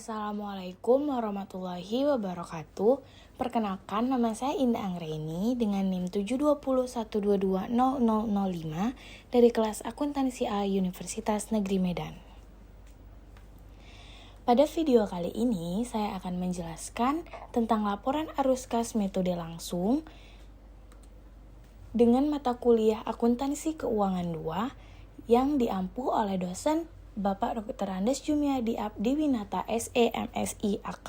Assalamualaikum warahmatullahi wabarakatuh. Perkenalkan, nama saya Indah Anggreni dengan NIM 72012200005 dari kelas Akuntansi A Universitas Negeri Medan. Pada video kali ini, saya akan menjelaskan tentang laporan arus kas metode langsung dengan mata kuliah Akuntansi Keuangan 2 yang diampu oleh dosen Bapak Dr. Andes Jumiadi Abdiwinata SE MSI AK.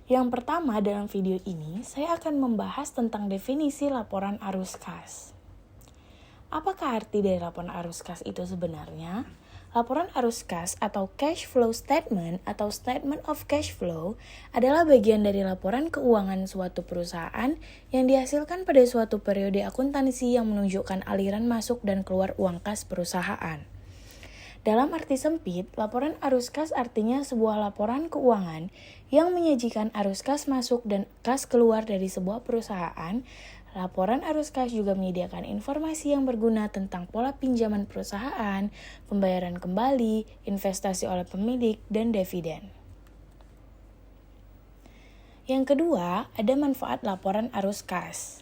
Yang pertama, dalam video ini saya akan membahas tentang definisi laporan arus kas. Apakah arti dari laporan arus kas itu sebenarnya? Laporan arus kas atau cash flow statement atau statement of cash flow adalah bagian dari laporan keuangan suatu perusahaan yang dihasilkan pada suatu periode akuntansi yang menunjukkan aliran masuk dan keluar uang kas perusahaan. Dalam arti sempit, laporan arus kas artinya sebuah laporan keuangan yang menyajikan arus kas masuk dan kas keluar dari sebuah perusahaan. Laporan arus kas juga menyediakan informasi yang berguna tentang pola pinjaman perusahaan, pembayaran kembali, investasi oleh pemilik, dan dividen. Yang kedua, ada manfaat laporan arus kas.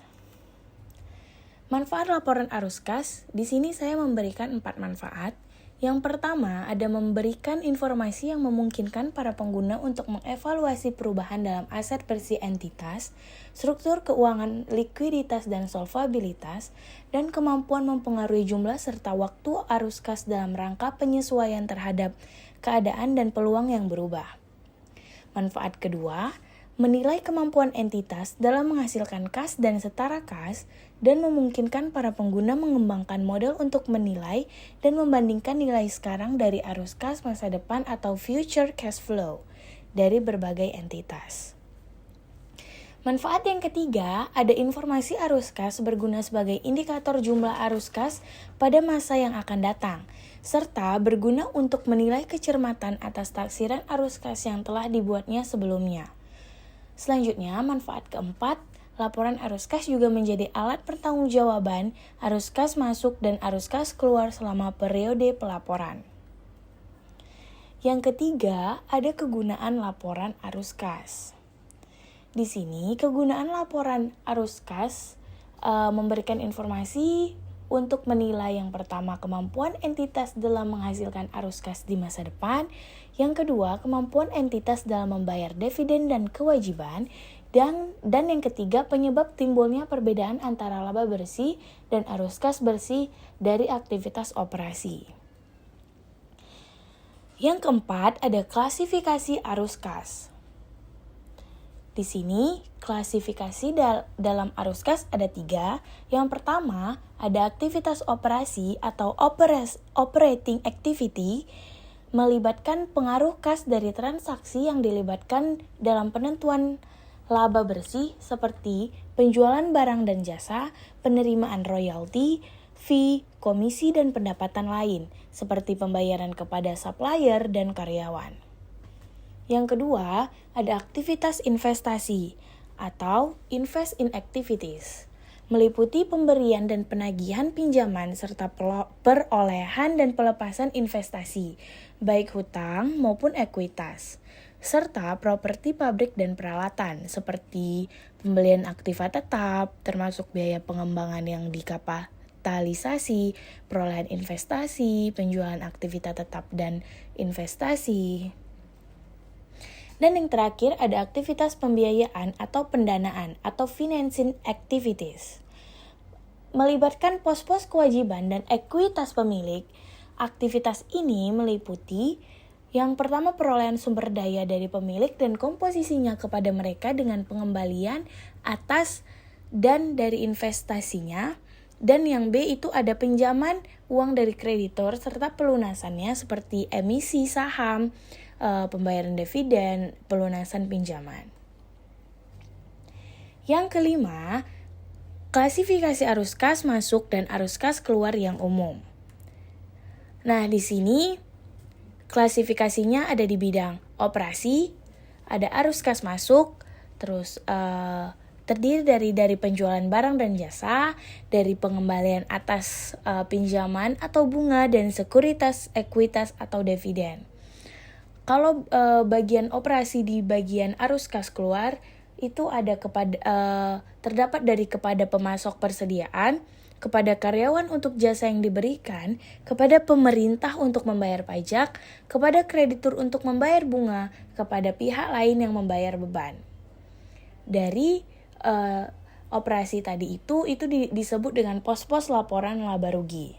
Manfaat laporan arus kas, di sini saya memberikan 4 manfaat. Yang pertama, ada memberikan informasi yang memungkinkan para pengguna untuk mengevaluasi perubahan dalam aset bersih entitas, struktur keuangan, likuiditas dan solvabilitas, dan kemampuan mempengaruhi jumlah serta waktu arus kas dalam rangka penyesuaian terhadap keadaan dan peluang yang berubah. Manfaat kedua, menilai kemampuan entitas dalam menghasilkan kas dan setara kas dan memungkinkan para pengguna mengembangkan model untuk menilai dan membandingkan nilai sekarang dari arus kas masa depan atau future cash flow dari berbagai entitas. Manfaat yang ketiga, ada informasi arus kas berguna sebagai indikator jumlah arus kas pada masa yang akan datang, serta berguna untuk menilai kecermatan atas taksiran arus kas yang telah dibuatnya sebelumnya. Selanjutnya, manfaat keempat, laporan arus kas juga menjadi alat pertanggungjawaban arus kas masuk dan arus kas keluar selama periode pelaporan. Yang ketiga, ada kegunaan laporan arus kas. Di sini, kegunaan laporan arus kas memberikan informasi untuk menilai yang pertama kemampuan entitas dalam menghasilkan arus kas di masa depan, yang kedua kemampuan entitas dalam membayar dividen dan kewajiban, dan yang ketiga penyebab timbulnya perbedaan antara laba bersih dan arus kas bersih dari aktivitas operasi. Yang keempat ada klasifikasi arus kas. Di sini, klasifikasi dalam arus kas ada 3. Yang pertama, ada aktivitas operasi atau operating activity, melibatkan pengaruh kas dari transaksi yang dilibatkan dalam penentuan laba bersih seperti penjualan barang dan jasa, penerimaan royalti, fee, komisi, dan pendapatan lain, seperti pembayaran kepada supplier dan karyawan. Yang kedua, ada aktivitas investasi atau invest in activities, meliputi pemberian dan penagihan pinjaman serta perolehan dan pelepasan investasi, baik hutang maupun ekuitas, serta properti pabrik dan peralatan seperti pembelian aktiva tetap, termasuk biaya pengembangan yang dikapitalisasi, perolehan investasi, penjualan aktivitas tetap dan investasi. Dan yang terakhir ada aktivitas pembiayaan atau pendanaan atau financing activities. Melibatkan pos-pos kewajiban dan ekuitas pemilik. Aktivitas ini meliputi yang pertama perolehan sumber daya dari pemilik dan komposisinya kepada mereka dengan pengembalian atas dan dari investasinya. Dan yang B itu ada pinjaman uang dari kreditor serta pelunasannya seperti emisi saham, pembayaran dividen, pelunasan pinjaman. Yang kelima, klasifikasi arus kas masuk dan arus kas keluar yang umum. Nah, di sini klasifikasinya ada di bidang operasi, ada arus kas masuk, terus terdiri dari penjualan barang dan jasa, dari pengembalian atas pinjaman atau bunga, dan sekuritas, ekuitas atau dividen. Kalau bagian operasi di bagian arus kas keluar itu ada terdapat dari kepada pemasok persediaan, kepada karyawan untuk jasa yang diberikan, kepada pemerintah untuk membayar pajak, kepada kreditur untuk membayar bunga, kepada pihak lain yang membayar beban. Dari operasi tadi itu disebut dengan pos-pos laporan laba rugi.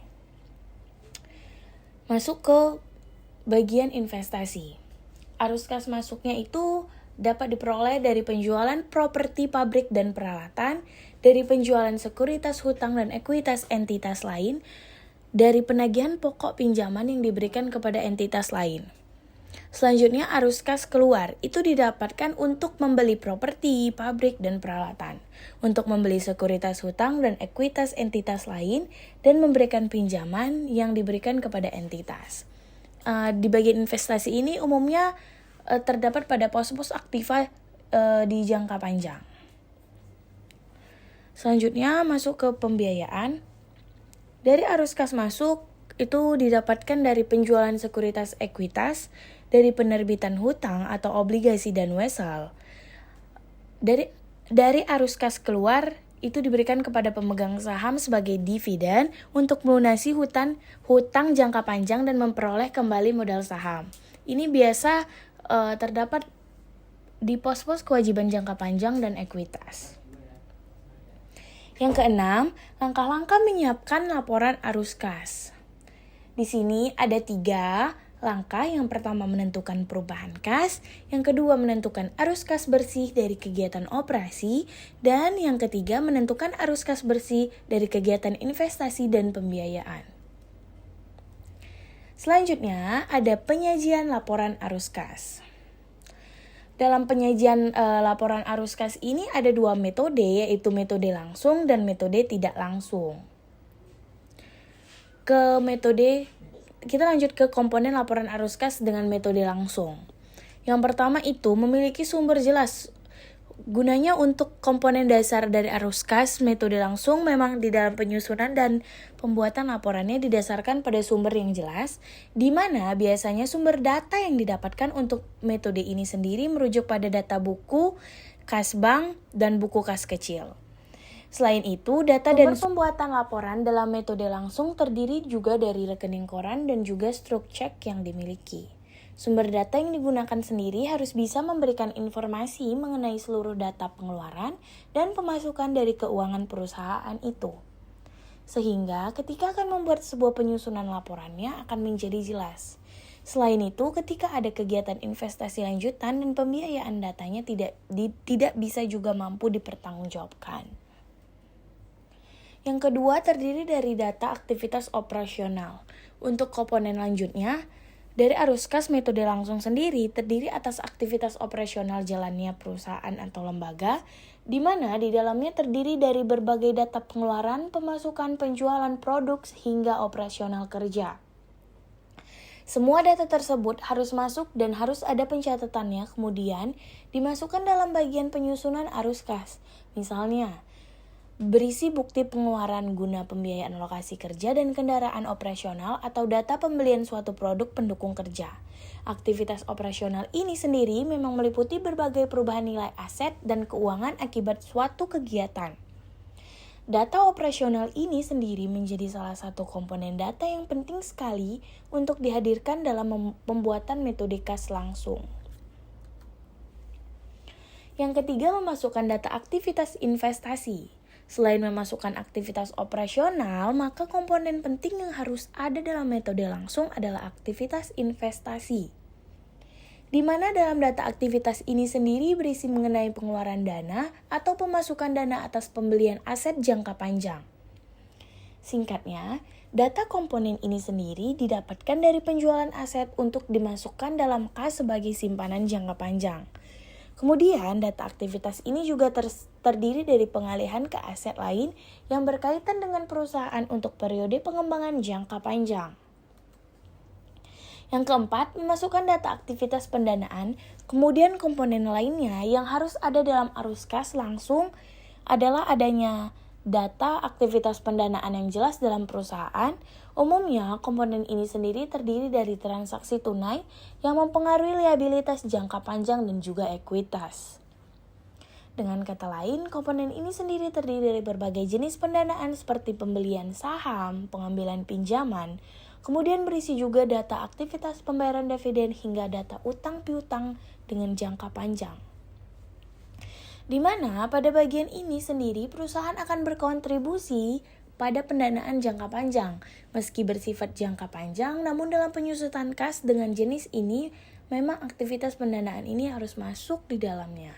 Masuk ke bagian investasi. Arus kas masuknya itu dapat diperoleh dari penjualan properti pabrik dan peralatan, dari penjualan sekuritas hutang dan ekuitas entitas lain, dari penagihan pokok pinjaman yang diberikan kepada entitas lain. Selanjutnya arus kas keluar itu didapatkan untuk membeli properti, pabrik, dan peralatan, untuk membeli sekuritas hutang dan ekuitas entitas lain, dan memberikan pinjaman yang diberikan kepada entitas. Di bagian investasi ini umumnya terdapat pada pos-pos aktiva di jangka panjang. Selanjutnya masuk ke pembiayaan. Dari arus kas masuk itu didapatkan dari penjualan sekuritas ekuitas, dari penerbitan hutang atau obligasi dan wesel. Dari arus kas keluar itu diberikan kepada pemegang saham sebagai dividen untuk melunasi hutang jangka panjang dan memperoleh kembali modal saham. Ini biasa terdapat di pos-pos kewajiban jangka panjang dan ekuitas. Yang keenam, langkah-langkah menyiapkan laporan arus kas. Di sini ada 3 langkah. Yang pertama menentukan perubahan kas, yang kedua menentukan arus kas bersih dari kegiatan operasi, dan yang ketiga menentukan arus kas bersih dari kegiatan investasi dan pembiayaan. Selanjutnya ada penyajian laporan arus kas. Dalam penyajian laporan arus kas ini ada 2 metode, yaitu metode langsung dan metode tidak langsung. Kita lanjut ke komponen laporan arus kas dengan metode langsung. Yang pertama itu memiliki sumber jelas. Gunanya untuk komponen dasar dari arus kas, metode langsung memang di dalam penyusunan dan pembuatan laporannya didasarkan pada sumber yang jelas, di mana biasanya sumber data yang didapatkan untuk metode ini sendiri merujuk pada data buku, kas bank, dan buku kas kecil. Selain itu, data dan pembuatan laporan dalam metode langsung terdiri juga dari rekening koran dan juga struk cek yang dimiliki. Sumber data yang digunakan sendiri harus bisa memberikan informasi mengenai seluruh data pengeluaran dan pemasukan dari keuangan perusahaan itu. Sehingga ketika akan membuat sebuah penyusunan laporannya akan menjadi jelas. Selain itu, ketika ada kegiatan investasi lanjutan dan pembiayaan datanya tidak bisa juga mampu dipertanggungjawabkan. Yang kedua terdiri dari data aktivitas operasional. Untuk komponen lanjutnya, dari arus kas metode langsung sendiri terdiri atas aktivitas operasional jalannya perusahaan atau lembaga, di mana di dalamnya terdiri dari berbagai data pengeluaran, pemasukan, penjualan produk, hingga operasional kerja. Semua data tersebut harus masuk dan harus ada pencatatannya, kemudian dimasukkan dalam bagian penyusunan arus kas. Misalnya, berisi bukti pengeluaran guna pembiayaan lokasi kerja dan kendaraan operasional atau data pembelian suatu produk pendukung kerja. Aktivitas operasional ini sendiri memang meliputi berbagai perubahan nilai aset dan keuangan akibat suatu kegiatan. Data operasional ini sendiri menjadi salah satu komponen data yang penting sekali untuk dihadirkan dalam pembuatan metode kas langsung. Yang ketiga, memasukkan data aktivitas investasi. Selain memasukkan aktivitas operasional, maka komponen penting yang harus ada dalam metode langsung adalah aktivitas investasi. Di mana dalam data aktivitas ini sendiri berisi mengenai pengeluaran dana atau pemasukan dana atas pembelian aset jangka panjang. Singkatnya, data komponen ini sendiri didapatkan dari penjualan aset untuk dimasukkan dalam kas sebagai simpanan jangka panjang. Kemudian, data aktivitas ini juga terdiri dari pengalihan ke aset lain yang berkaitan dengan perusahaan untuk periode pengembangan jangka panjang. Yang keempat, memasukkan data aktivitas pendanaan. Kemudian komponen lainnya yang harus ada dalam arus kas langsung adalah adanya data aktivitas pendanaan yang jelas dalam perusahaan, umumnya komponen ini sendiri terdiri dari transaksi tunai yang mempengaruhi liabilitas jangka panjang dan juga ekuitas. Dengan kata lain, komponen ini sendiri terdiri dari berbagai jenis pendanaan seperti pembelian saham, pengambilan pinjaman, kemudian berisi juga data aktivitas pembayaran dividen hingga data utang piutang dengan jangka panjang. Di mana pada bagian ini sendiri perusahaan akan berkontribusi pada pendanaan jangka panjang. Meski bersifat jangka panjang, namun dalam penyusutan kas dengan jenis ini, memang aktivitas pendanaan ini harus masuk di dalamnya.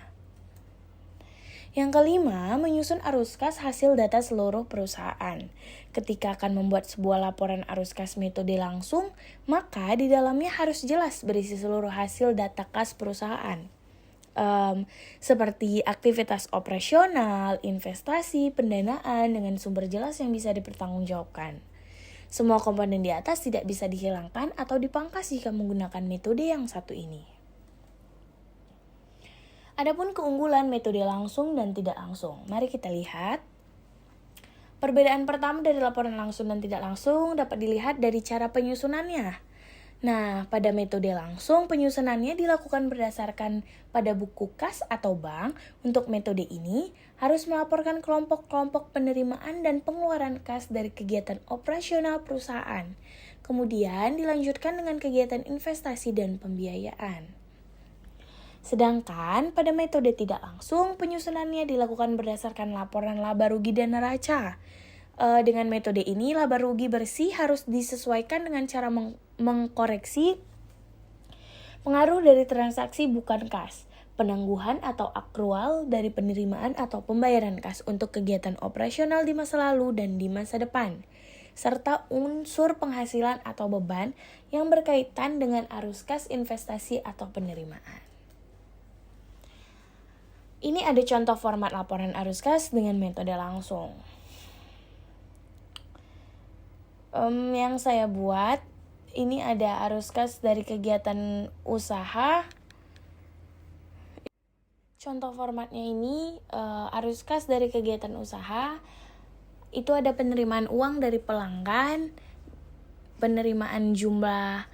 Yang kelima, menyusun arus kas hasil data seluruh perusahaan. Ketika akan membuat sebuah laporan arus kas metode langsung, maka di dalamnya harus jelas berisi seluruh hasil data kas perusahaan. Seperti aktivitas operasional, investasi, pendanaan dengan sumber jelas yang bisa dipertanggungjawabkan. Semua komponen di atas tidak bisa dihilangkan atau dipangkas jika menggunakan metode yang satu ini. Adapun keunggulan metode langsung dan tidak langsung. Mari kita lihat. Perbedaan pertama dari laporan langsung dan tidak langsung dapat dilihat dari cara penyusunannya. Nah, pada metode langsung, penyusunannya dilakukan berdasarkan pada buku kas atau bank. Untuk metode ini, harus melaporkan kelompok-kelompok penerimaan dan pengeluaran kas dari kegiatan operasional perusahaan. Kemudian dilanjutkan dengan kegiatan investasi dan pembiayaan. Sedangkan pada metode tidak langsung, penyusunannya dilakukan berdasarkan laporan laba rugi dan neraca. Dengan metode ini, laba rugi bersih harus disesuaikan dengan cara mengkoreksi pengaruh dari transaksi bukan kas, penangguhan atau akrual dari penerimaan atau pembayaran kas untuk kegiatan operasional di masa lalu dan di masa depan, serta unsur penghasilan atau beban yang berkaitan dengan arus kas investasi atau penerimaan. Ini ada contoh format laporan arus kas dengan metode langsung. Yang saya buat, ini ada arus kas dari kegiatan usaha. Contoh formatnya ini, arus kas dari kegiatan usaha, itu ada penerimaan uang dari pelanggan, penerimaan jumlah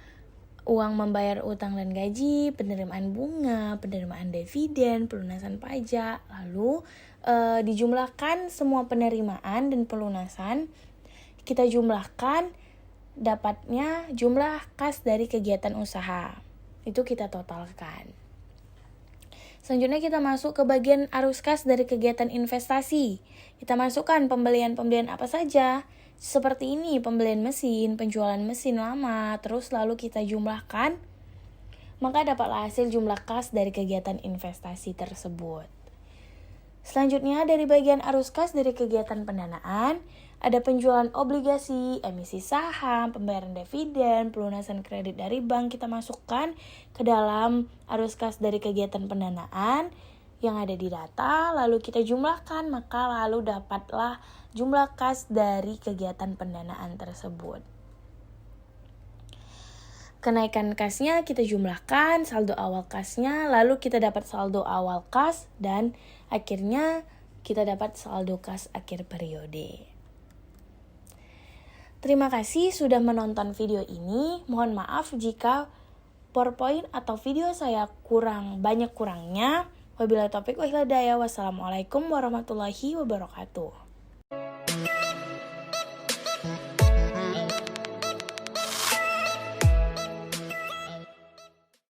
uang membayar utang dan gaji, penerimaan bunga, penerimaan dividen, pelunasan pajak, lalu dijumlahkan semua penerimaan dan pelunasan, kita jumlahkan dapatnya jumlah kas dari kegiatan usaha. Itu kita totalkan. Selanjutnya kita masuk ke bagian arus kas dari kegiatan investasi. Kita masukkan pembelian-pembelian apa saja. Seperti ini, pembelian mesin, penjualan mesin lama, terus lalu kita jumlahkan. Maka dapatlah hasil jumlah kas dari kegiatan investasi tersebut. Selanjutnya dari bagian arus kas dari kegiatan pendanaan, ada penjualan obligasi, emisi saham, pembayaran dividen, pelunasan kredit dari bank kita masukkan ke dalam arus kas dari kegiatan pendanaan yang ada di data, lalu kita jumlahkan, maka lalu dapatlah jumlah kas dari kegiatan pendanaan tersebut. Kenaikan kasnya kita jumlahkan, saldo awal kasnya, lalu kita dapat saldo awal kas, dan akhirnya kita dapat saldo kas akhir periode. Terima kasih sudah menonton video ini. Mohon maaf jika PowerPoint atau video saya banyak kurangnya. Wabillahi taufiq wal hidayah. Wassalamualaikum warahmatullahi wabarakatuh.